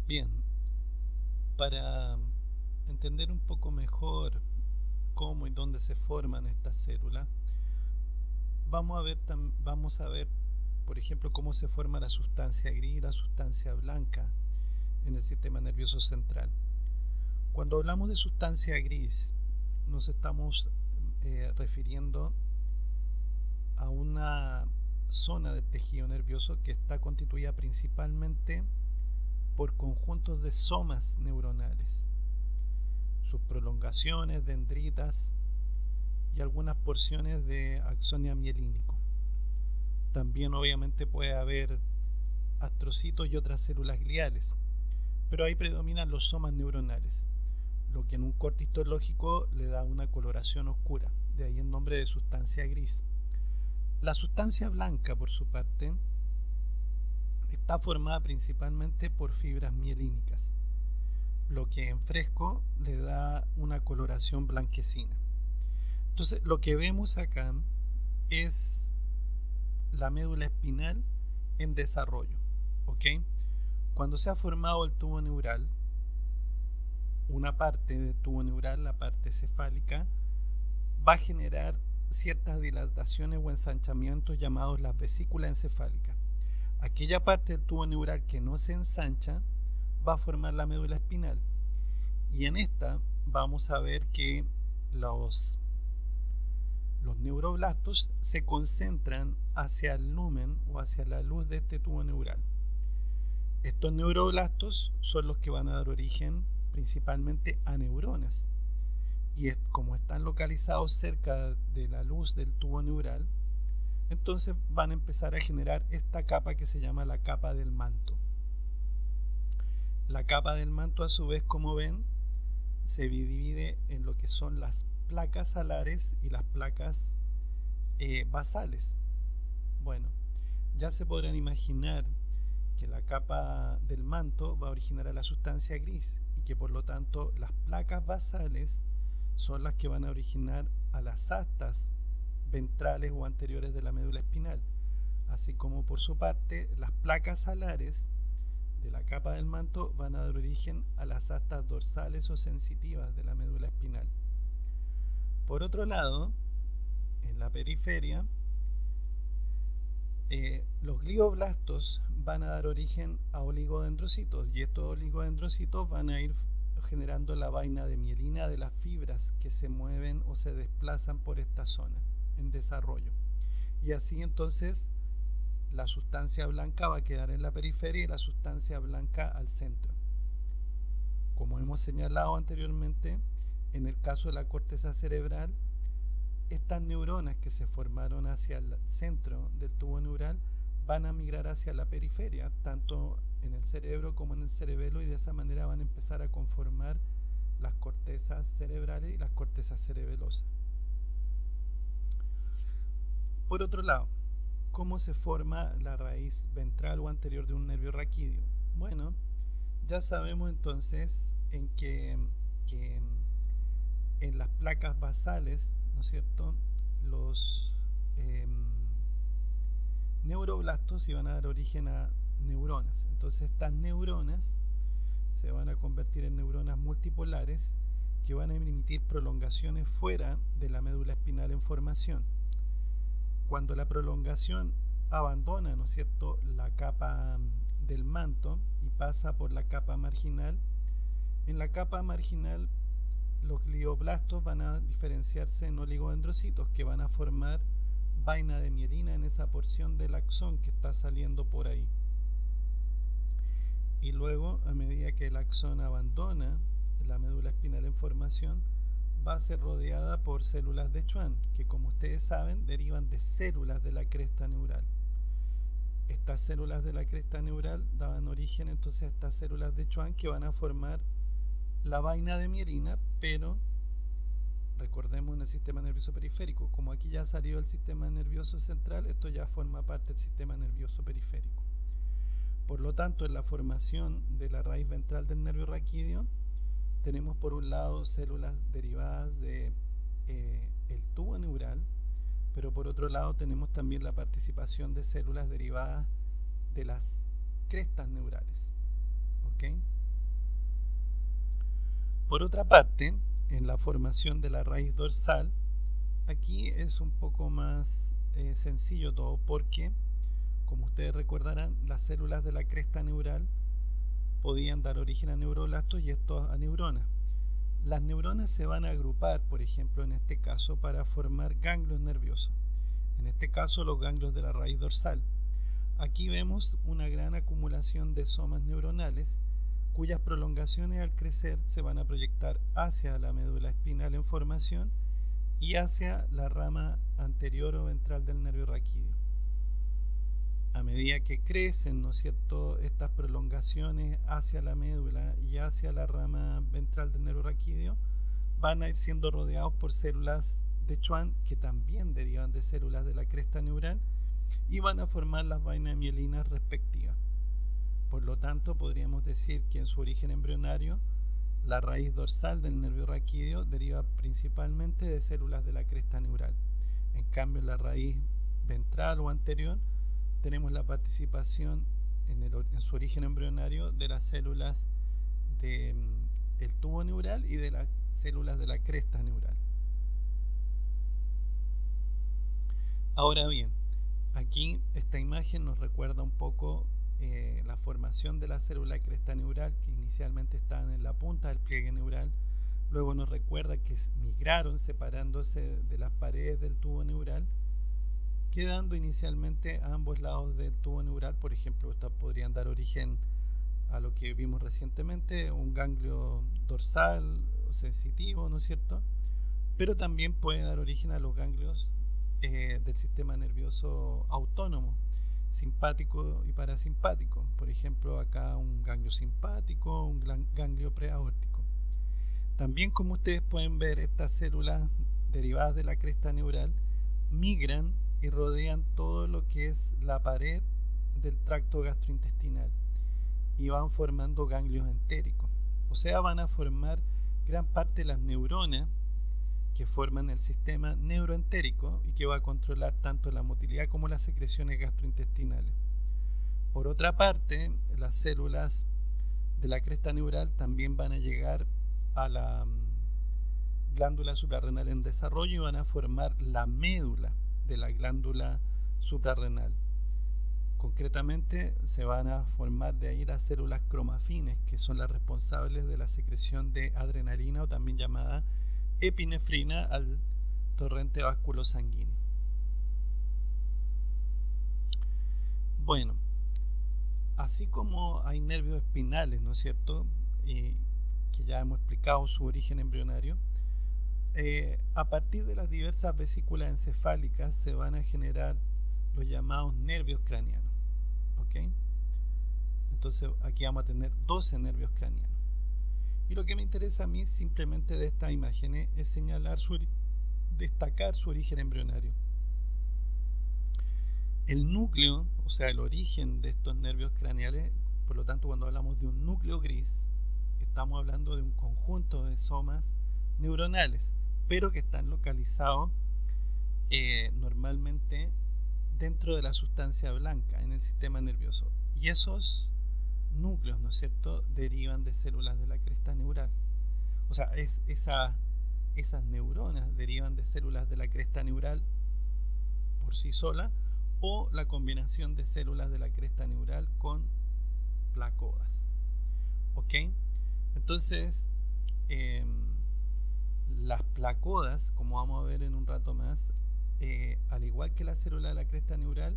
Bien, para entender un poco mejor cómo y dónde se forman estas células, vamos a ver, por ejemplo, cómo se forma la sustancia gris y la sustancia blanca en el sistema nervioso central. Cuando hablamos de sustancia gris, nos estamos refiriendo a una zona del tejido nervioso que está constituida principalmente por conjuntos de somas neuronales, sus prolongaciones, dendritas y algunas porciones de axonia mielínico. También obviamente puede haber astrocitos y otras células gliales, pero ahí predominan los somas neuronales, lo que en un corte histológico le da una coloración oscura, de ahí el nombre de sustancia gris. La sustancia blanca, por su parte, está formada principalmente por fibras mielínicas, lo que en fresco le da una coloración blanquecina. Entonces, lo que vemos acá es la médula espinal en desarrollo, ¿ok? Cuando se ha formado el tubo neural, una parte del tubo neural, la parte cefálica, va a generar ciertas dilataciones o ensanchamientos llamados las vesículas encefálicas. Aquella parte del tubo neural que no se ensancha va a formar la médula espinal. Y en esta vamos a ver que los neuroblastos se concentran hacia el lumen o hacia la luz de este tubo neural. Estos neuroblastos son los que van a dar origen principalmente a neuronas. Y como están localizados cerca de la luz del tubo neural, entonces van a empezar a generar esta capa que se llama la capa del manto. La capa del manto, a su vez, como ven, se divide en lo que son las placas alares y las placas basales. Bueno, ya se podrán imaginar que la capa del manto va a originar a la sustancia gris y que por lo tanto las placas basales son las que van a originar a las astas ventrales o anteriores de la médula espinal, así como por su parte las placas alares de la capa del manto van a dar origen a las astas dorsales o sensitivas de la médula espinal. Por otro lado, en la periferia, los glioblastos van a dar origen a oligodendrocitos y estos oligodendrocitos van a ir generando la vaina de mielina de las fibras que se mueven o se desplazan por esta zona en desarrollo. Y así entonces la sustancia blanca va a quedar en la periferia y la sustancia blanca al centro. Como hemos señalado anteriormente, en el caso de la corteza cerebral, estas neuronas que se formaron hacia el centro del tubo neural van a migrar hacia la periferia, tanto en el cerebro como en el cerebelo, y de esa manera van a empezar a conformar las cortezas cerebrales y las cortezas cerebelosas. Por otro lado, ¿cómo se forma la raíz ventral o anterior de un nervio raquídeo? Bueno, ya sabemos entonces que en las placas basales, ¿no es cierto?, los neuroblastos iban a dar origen a neuronas. Entonces estas neuronas se van a convertir en neuronas multipolares que van a emitir prolongaciones fuera de la médula espinal en formación. Cuando la prolongación abandona, ¿no es cierto?, la capa del manto y pasa por la capa marginal, en la capa marginal los glioblastos van a diferenciarse en oligodendrocitos que van a formar vaina de mielina en esa porción del axón que está saliendo por ahí. Y luego, a medida que el axón abandona la médula espinal en formación, va a ser rodeada por células de Schwann, que como ustedes saben derivan de células de la cresta neural. Estas células de la cresta neural daban origen entonces a estas células de Schwann que van a formar la vaina de mielina, pero recordemos en el sistema nervioso periférico, como aquí ya salió el sistema nervioso central, esto ya forma parte del sistema nervioso periférico. Por lo tanto, en la formación de la raíz ventral del nervio raquídeo, tenemos por un lado células derivadas de el tubo neural, pero por otro lado tenemos también la participación de células derivadas de las crestas neurales. ¿Ok? Por otra parte, en la formación de la raíz dorsal, aquí es un poco más sencillo todo porque, como ustedes recordarán, las células de la cresta neural podían dar origen a neuroblastos y estos a neuronas. Las neuronas se van a agrupar, por ejemplo, en este caso, para formar ganglios nerviosos. En este caso, los ganglios de la raíz dorsal. Aquí vemos una gran acumulación de somas neuronales cuyas prolongaciones al crecer se van a proyectar hacia la médula espinal en formación y hacia la rama anterior o ventral del nervio raquídeo. A medida que crecen, ¿no es cierto?, estas prolongaciones hacia la médula y hacia la rama ventral del nervio raquídeo, van a ir siendo rodeados por células de Schwann que también derivan de células de la cresta neural y van a formar las vainas mielinas respectivas. Por lo tanto, podríamos decir que en su origen embrionario, la raíz dorsal del nervio raquídeo deriva principalmente de células de la cresta neural. En cambio, en la raíz ventral o anterior, tenemos la participación en su origen embrionario de las células del tubo neural y de las células de la cresta neural. Ahora bien, aquí esta imagen nos recuerda un poco la formación de la célula cresta neural, que inicialmente estaban en la punta del pliegue neural. Luego nos recuerda que migraron separándose de las paredes del tubo neural, quedando inicialmente a ambos lados del tubo neural. Por ejemplo, estas podrían dar origen a lo que vimos recientemente, un ganglio dorsal sensitivo, ¿no es cierto? Pero también puede dar origen a los ganglios del sistema nervioso autónomo, simpático y parasimpático. Por ejemplo, acá un ganglio simpático, un ganglio preaórtico. También, como ustedes pueden ver, estas células derivadas de la cresta neural migran y rodean todo lo que es la pared del tracto gastrointestinal y van formando ganglios entéricos. O sea, van a formar gran parte de las neuronas que forman el sistema neuroentérico y que va a controlar tanto la motilidad como las secreciones gastrointestinales. Por otra parte, las células de la cresta neural también van a llegar a la glándula suprarrenal en desarrollo y van a formar la médula de la glándula suprarrenal. Concretamente, se van a formar de ahí las células cromafines, que son las responsables de la secreción de adrenalina, o también llamada epinefrina, al torrente vasculosanguíneo. Bueno, así como hay nervios espinales, ¿no es cierto?, que ya hemos explicado su origen embrionario, a partir de las diversas vesículas encefálicas se van a generar los llamados nervios craneanos. ¿Ok? Entonces aquí vamos a tener 12 nervios craneanos. Y lo que me interesa a mí simplemente de estas imágenes es señalar destacar su origen embrionario. El núcleo, o sea, el origen de estos nervios craneales, por lo tanto, cuando hablamos de un núcleo gris, estamos hablando de un conjunto de somas neuronales, pero que están localizados normalmente dentro de la sustancia blanca en el sistema nervioso. Y esos núcleos, ¿no es cierto?, derivan de células de la cresta neural. O sea, esas neuronas derivan de células de la cresta neural por sí sola, o la combinación de células de la cresta neural con placodas. ¿Ok? Entonces, las placodas, como vamos a ver en un rato más, al igual que la célula de la cresta neural,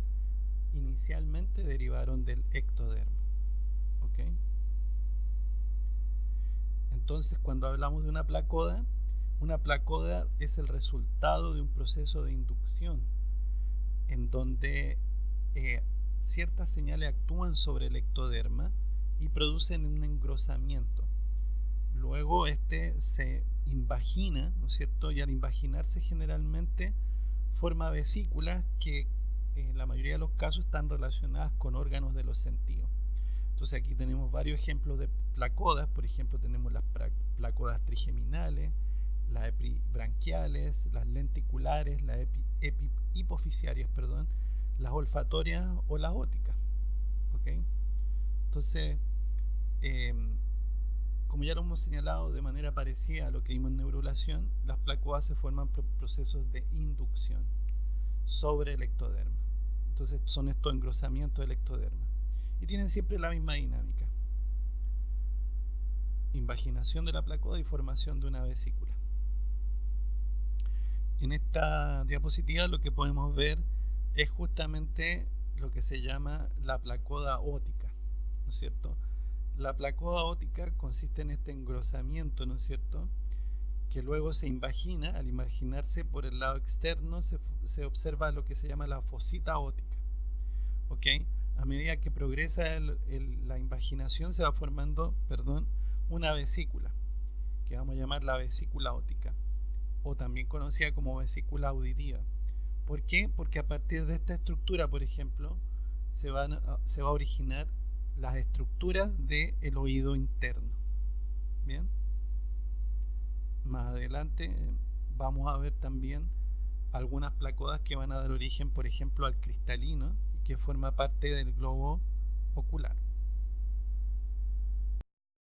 inicialmente derivaron del ectodermo. ¿Ok? Entonces, cuando hablamos de una placoda es el resultado de un proceso de inducción en donde ciertas señales actúan sobre el ectoderma y producen un engrosamiento. Luego este se invagina, ¿no es cierto? Y al invaginarse generalmente forma vesículas que en la mayoría de los casos están relacionadas con órganos de los sentidos. Entonces aquí tenemos varios ejemplos de placodas. Por ejemplo, tenemos las placodas trigeminales, las epibranquiales, las lenticulares, las hipoficiarias, las olfatorias o las óticas. ¿Ok? Entonces, Como ya lo hemos señalado de manera parecida a lo que vimos en neurulación, las placoas se forman por procesos de inducción sobre el ectoderma. Entonces son estos engrosamientos del ectoderma y tienen siempre la misma dinámica: invaginación de la placoda y formación de una vesícula. En esta diapositiva lo que podemos ver es justamente lo que se llama la placoda ótica, ¿no es cierto? La placoda ótica consiste en este engrosamiento, ¿no es cierto?, que luego se invagina. Al imaginarse por el lado externo se observa lo que se llama la fosita ótica. ¿Ok? A medida que progresa la invaginación se va formando, una vesícula, que vamos a llamar la vesícula ótica, o también conocida como vesícula auditiva. ¿Por qué? Porque a partir de esta estructura, por ejemplo, se va a originar las estructuras del oído interno. Bien, más adelante vamos a ver también algunas placodas que van a dar origen, por ejemplo, al cristalino, que forma parte del globo ocular.